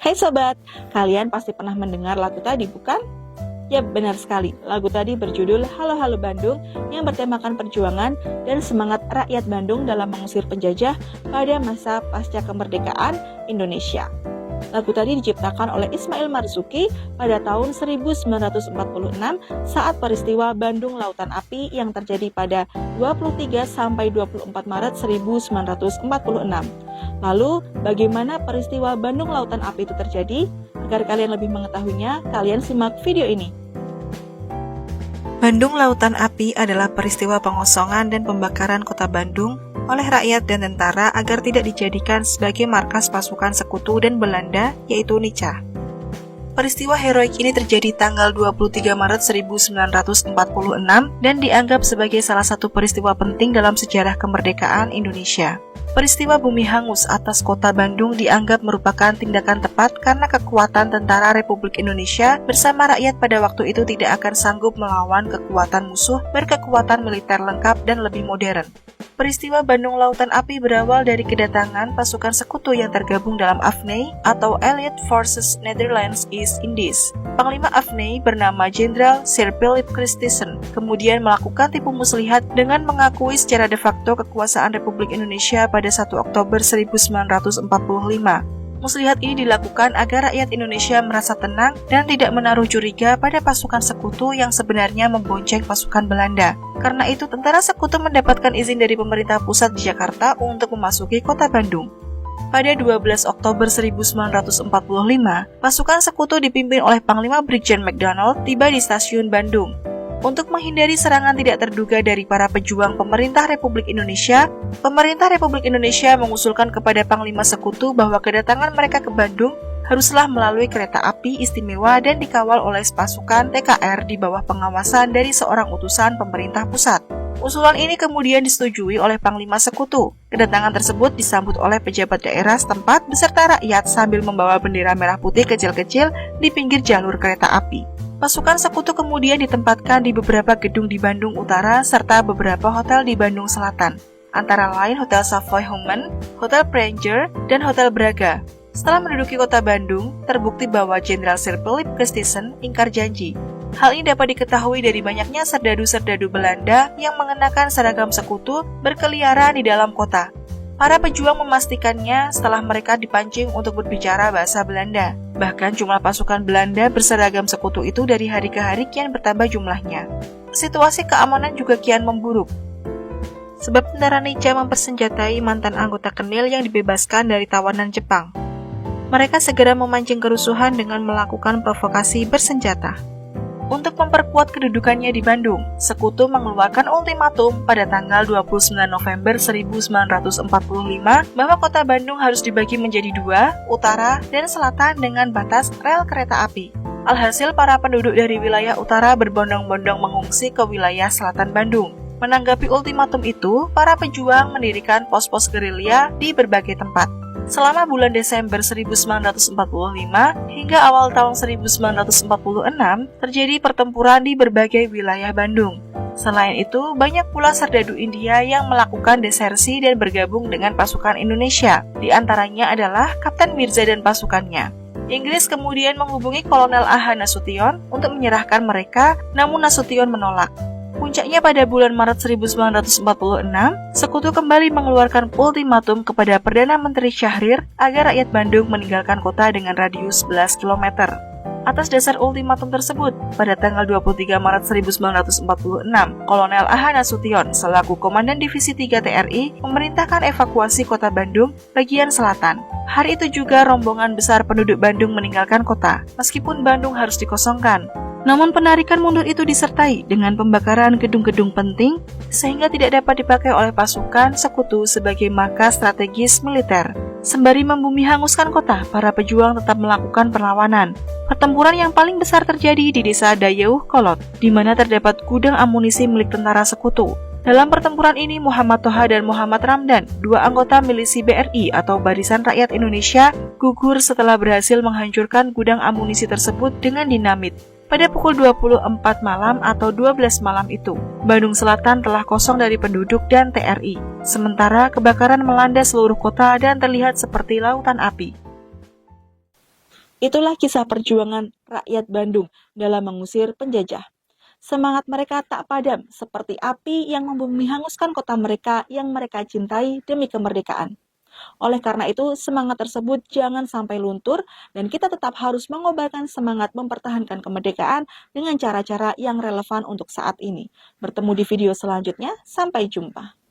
Hai sobat, kalian pasti pernah mendengar lagu tadi bukan? Ya benar sekali, lagu tadi berjudul Halo Halo Bandung yang bertemakan perjuangan dan semangat rakyat Bandung dalam mengusir penjajah pada masa pasca kemerdekaan Indonesia. Lagu tadi diciptakan oleh Ismail Marzuki pada tahun 1946 saat peristiwa Bandung Lautan Api yang terjadi pada 23 sampai 24 Maret 1946. Lalu, bagaimana peristiwa Bandung Lautan Api itu terjadi? Agar kalian lebih mengetahuinya, kalian simak video ini. Bandung Lautan Api adalah peristiwa pengosongan dan pembakaran kota Bandung oleh rakyat dan tentara agar tidak dijadikan sebagai markas pasukan sekutu dan Belanda, yaitu Nica. Peristiwa heroik ini terjadi tanggal 23 Maret 1946 dan dianggap sebagai salah satu peristiwa penting dalam sejarah kemerdekaan Indonesia. Peristiwa bumi hangus atas kota Bandung dianggap merupakan tindakan tepat karena kekuatan tentara Republik Indonesia bersama rakyat pada waktu itu tidak akan sanggup melawan kekuatan musuh berkekuatan militer lengkap dan lebih modern. Peristiwa Bandung Lautan Api berawal dari kedatangan pasukan sekutu yang tergabung dalam AFNI atau Allied Forces Netherlands East Indies. Panglima AFNI bernama Jenderal Sir Philip Christison kemudian melakukan tipu muslihat dengan mengakui secara de facto kekuasaan Republik Indonesia pada 1 Oktober 1945. Muslihat ini dilakukan agar rakyat Indonesia merasa tenang dan tidak menaruh curiga pada pasukan sekutu yang sebenarnya membonceng pasukan Belanda. Karena itu, tentara sekutu mendapatkan izin dari pemerintah pusat di Jakarta untuk memasuki kota Bandung. Pada 12 Oktober 1945, pasukan sekutu dipimpin oleh Panglima Brigjen McDonald tiba di stasiun Bandung. Untuk menghindari serangan tidak terduga dari para pejuang pemerintah Republik Indonesia mengusulkan kepada Panglima Sekutu bahwa kedatangan mereka ke Bandung haruslah melalui kereta api istimewa dan dikawal oleh pasukan TKR di bawah pengawasan dari seorang utusan pemerintah pusat. Usulan ini kemudian disetujui oleh Panglima Sekutu. Kedatangan tersebut disambut oleh pejabat daerah setempat beserta rakyat sambil membawa bendera merah putih kecil-kecil di pinggir jalur kereta api. Pasukan sekutu kemudian ditempatkan di beberapa gedung di Bandung Utara serta beberapa hotel di Bandung Selatan, antara lain Hotel Savoy Homan, Hotel Pranger, dan Hotel Braga. Setelah menduduki kota Bandung, terbukti bahwa Jenderal Sir Philip Christison ingkar janji. Hal ini dapat diketahui dari banyaknya serdadu-serdadu Belanda yang mengenakan seragam sekutu berkeliaran di dalam kota. Para pejuang memastikannya setelah mereka dipancing untuk berbicara bahasa Belanda. Bahkan jumlah pasukan Belanda berseragam sekutu itu dari hari ke hari kian bertambah jumlahnya. Situasi keamanan juga kian memburuk. Sebab tentara Nica mempersenjatai mantan anggota Kenil yang dibebaskan dari tawanan Jepang. Mereka segera memancing kerusuhan dengan melakukan provokasi bersenjata. Untuk memperkuat kedudukannya di Bandung, Sekutu mengeluarkan ultimatum pada tanggal 29 November 1945 bahwa kota Bandung harus dibagi menjadi dua, utara dan selatan dengan batas rel kereta api. Alhasil para penduduk dari wilayah utara berbondong-bondong mengungsi ke wilayah selatan Bandung. Menanggapi ultimatum itu, para pejuang mendirikan pos-pos gerilya di berbagai tempat. Selama bulan Desember 1945 hingga awal tahun 1946 terjadi pertempuran di berbagai wilayah Bandung. Selain itu, banyak pula serdadu India yang melakukan desersi dan bergabung dengan pasukan Indonesia. Di antaranya adalah Kapten Mirza dan pasukannya. Inggris kemudian menghubungi Kolonel A.H. Nasution untuk menyerahkan mereka, namun Nasution menolak. Puncaknya pada bulan Maret 1946, Sekutu kembali mengeluarkan ultimatum kepada Perdana Menteri Syahrir agar rakyat Bandung meninggalkan kota dengan radius 11 km. Atas dasar ultimatum tersebut, pada tanggal 23 Maret 1946, Kolonel A.H. Nasution selaku Komandan Divisi 3 TRI memerintahkan evakuasi kota Bandung bagian selatan. Hari itu juga rombongan besar penduduk Bandung meninggalkan kota, meskipun Bandung harus dikosongkan. Namun penarikan mundur itu disertai dengan pembakaran gedung-gedung penting sehingga tidak dapat dipakai oleh pasukan sekutu sebagai markas strategis militer. Sembari membumi hanguskan kota, para pejuang tetap melakukan perlawanan. Pertempuran yang paling besar terjadi di desa Dayeuh Kolot, di mana terdapat gudang amunisi milik tentara sekutu. Dalam pertempuran ini, Muhammad Toha dan Muhammad Ramdan, dua anggota milisi BRI atau Barisan Rakyat Indonesia, gugur setelah berhasil menghancurkan gudang amunisi tersebut dengan dinamit. Pada pukul 24 malam atau 12 malam itu, Bandung Selatan telah kosong dari penduduk dan TRI. Sementara kebakaran melanda seluruh kota dan terlihat seperti lautan api. Itulah kisah perjuangan rakyat Bandung dalam mengusir penjajah. Semangat mereka tak padam, seperti api yang membumi hanguskan kota mereka yang mereka cintai demi kemerdekaan. Oleh karena itu, semangat tersebut jangan sampai luntur dan kita tetap harus mengobarkan semangat mempertahankan kemerdekaan dengan cara-cara yang relevan untuk saat ini. Bertemu di video selanjutnya, sampai jumpa.